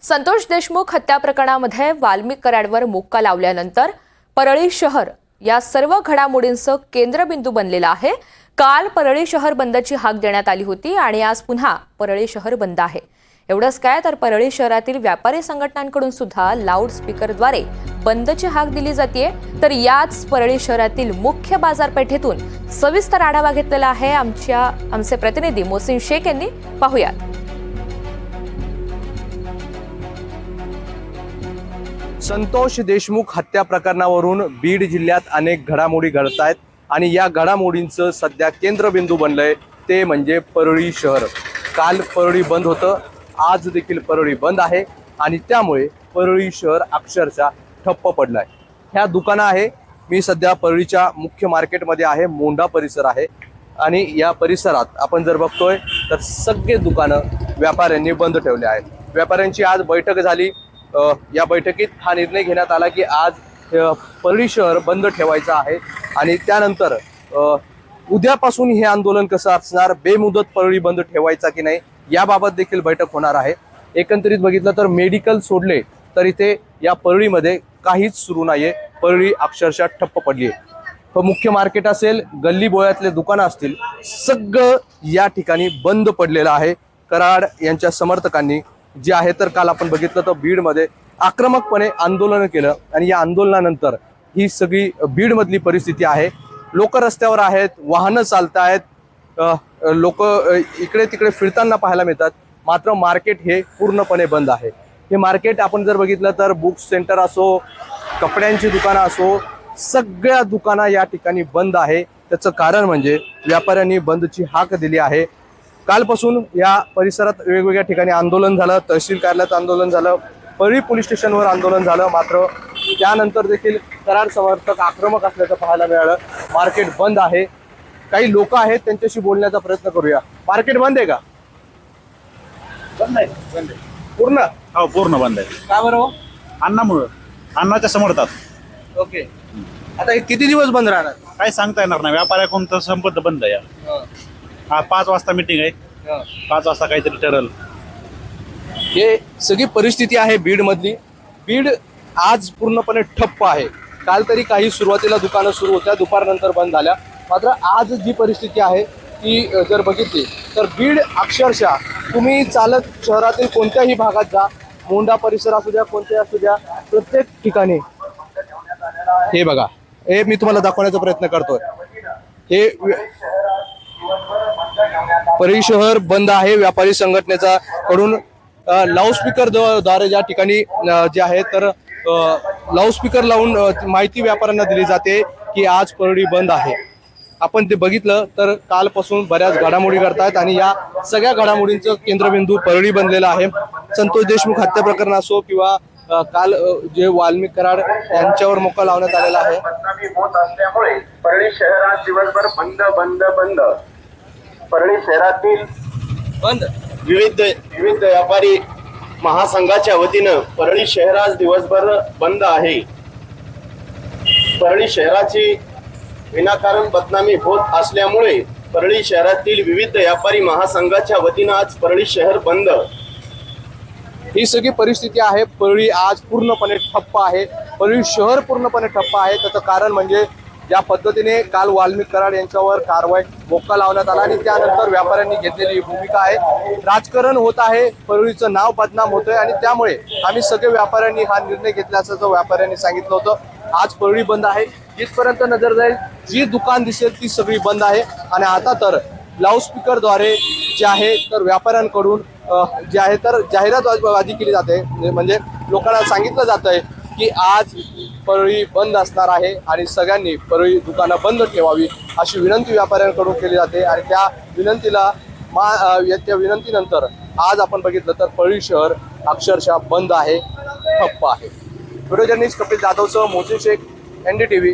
संतोष देशमुख हत्या प्रकरणामध्ये वाल्मिक कराडवर मोक्का लावल्यानंतर परळी शहर या सर्व घडामोडींचं केंद्रबिंदू बनलेलं आहे। काल परळी शहर बंदची हाक देण्यात आली होती आणि आज पुन्हा परळी शहर बंद आहे। एवढंच काय तर परळी शहरातील व्यापारी संघटनांकडून सुद्धा लाऊड स्पीकरद्वारे बंदची हाक दिली जाते। तर याच परळी शहरातील मुख्य बाजारपेठेतून सविस्तर आढावा घेतलेला आहे आमचे प्रतिनिधी मोहसिन शेख यांनी। पाहूयात। संतोष देशमुख हत्या प्रकरणावरून बीड जिल्ह्यात अनेक घडामोडी घडत आहेत आणि या घडामोडींचं सध्या केंद्रबिंदू बनलंय ते म्हणजे परळी शहर। काल परळी बंद होतं, आज देखील परळी बंद आहे आणि त्यामुळे परळी शहर अक्षरशः ठप्प पडलंय। ह्या दुकानं आहे, मी सध्या परळीच्या मुख्य मार्केटमध्ये आहे, मोंढा परिसर आहे आणि या परिसरात आपण जर बघतोय तर सगळे दुकानं व्यापाऱ्यांनी बंद ठेवले आहेत। व्यापाऱ्यांची आज बैठक झाली। या बैठकीत हा निर्णय घेण्यात आला की आज परळी शहर बंद ठेवायचं आहे आणि त्यानंतर उद्यापासून हे आंदोलन कसं असणार, बेमुदत परळी बंद ठेवायचा की नाही याबाबत देखील बैठक होणार आहे। एकंदरीत बघितलं तर मेडिकल सोडले तर इथे या परळीमध्ये काहीच सुरू नाहीये, परळी अक्षरशः ठप्प पडली आहे। मुख्य मार्केट असेल, गल्ली बोळ्यातले दुकानं असतील, सगळं या ठिकाणी बंद पडलेलं आहे। कराड यांच्या समर्थकांनी जे आहे तर काल आपण बघितलं तर बीडमध्ये आक्रमकपणे आंदोलन केलं आणि या आंदोलनानंतर ही सगळी बीडमधली परिस्थिती आहे। लोक रस्त्यावर आहेत, वाहनं चालत आहेत, लोक इकडे तिकडे फिरताना पाहायला मिळतात, मात्र मार्केट हे पूर्णपणे बंद आहे। हे मार्केट आपण जर बघितलं तर बुक सेंटर असो, कपड्यांची दुकानं असो, सगळ्या दुकानं या ठिकाणी बंद आहे। त्याचं कारण म्हणजे व्यापाऱ्यांनी बंदची हाक दिली आहे। कालपासून या परिसरात वेगवेगळ्या ठिकाणी आंदोलन झालं, तहसील कार्यालयात आंदोलन झालं, परळी पोलीस स्टेशनवर आंदोलन झालं, मात्र त्यानंतर देखील कराड समर्थक आक्रमक असल्याचं पाहायला मिळालं। मार्केट बंद आहे। काही लोक आहेत, त्यांच्याशी बोलण्याचा प्रयत्न करूया। मार्केट बंद आहे का? बंद आहे, बंद आहे पूर्ण? हो, पूर्ण बंद आहे। का बरं? अन्नामुळं, अन्नाच्या समर्थात। ओके, आता हे किती दिवस बंद राहणार? काय सांगता येणार नाही, व्यापाऱ्याकडून संपत बंद आहे। हा 5 वाजता मीटिंग आहे, 5 वाजता काहीतरी ठरल। हे सगळी परिस्थिती आहे बीड मधली। बीड आज पूर्णपणे ठप्प आहे। काल तरी काही सुरुवातीला दुकानं सुरू होत्या, दुपारनंतर बंद झाल्या, मात्र आज जी परिस्थिती आहे ती जर बघितली तर बीड अक्षरशः तुम्ही चालत शहरातील कोणत्याही भागात जा, मोंढा परिसर असू द्या, कोणत्याही असू द्या, प्रत्येक ठिकाणी हे बघा, हे मी तुम्हाला दाखवण्याचा प्रयत्न करतोय। हे परळी शहर बंद आहे। व्यापारी संघटनेचा कडून लाऊडस्पीकर द्वारे ज्या ठिकाणी जे आहे तर लाऊडस्पीकर लावून माहिती व्यापाऱ्यांना दिली जाते की आज परळी बंद आहे। आपण ते बघितलं तर कालपासून बऱ्याच घडामोडी घडतात आणि या सगळ्या घडामोडींचं केंद्रबिंदू परळी बनलेला आहे। संतोष देशमुख हत्या प्रकरण असो किंवा काल जे वाल्मिक कराड यांच्यावर मोक्का लावण्यात आलेला आहे। होत असल्यामुळे परळी शहरात दिवसभर बंद बंद बंद। परळी शहरातील बंद विविध व्यापारी महासंघाच्या वतीनं परळी शहर आज दिवसभर बंद आहे। परळी शहराची विनाकारण बदनामी होत असल्यामुळे परळी शहरातील विविध व्यापारी महासंघाच्या वतीनं आज परळी शहर बंद। ही सगळी परिस्थिती आहे। परळी आज पूर्णपणे ठप्प आहे, परळी शहर पूर्णपणे ठप्प आहे। त्याचं कारण म्हणजे ज्या पद्धतीने काल वाल्मिक कराड यांच्यावर कारवाई मोक्का लावण्यात आला आणि त्यानंतर व्यापाऱ्यांनी घेतलेली भूमिका आहे। राजकारण होत आहे, परळीचं नाव बदनाम होतंय आणि त्यामुळे आम्ही सगळे व्यापाऱ्यांनी हा निर्णय घेतल्याचं जो व्यापाऱ्यांनी सांगितलं होतं। आज परळी बंद आहे, जिथपर्यंत नजर जाईल जी दुकान दिसेल ती सगळी बंद आहे आणि आता तर लाऊडस्पीकरद्वारे जे आहे तर व्यापाऱ्यांकडून जे आहे तर जाहिरातबाजी केली जाते, म्हणजे लोकांना सांगितलं जात आहे की आज परळी बंद असणार आहे आणि सगळ्यांनी परळी दुकानं बंद ठेवावी अशी विनंती व्यापाऱ्यांकडून केली जाते आणि त्या विनंतीनंतर आज आपण बघितलं तर परळी शहर अक्षरशः बंद आहे, ठप्प आहे। व्हिडिओ जर्नलिस्ट कपिल जाधवसह मोहसिन शेख, NDTV।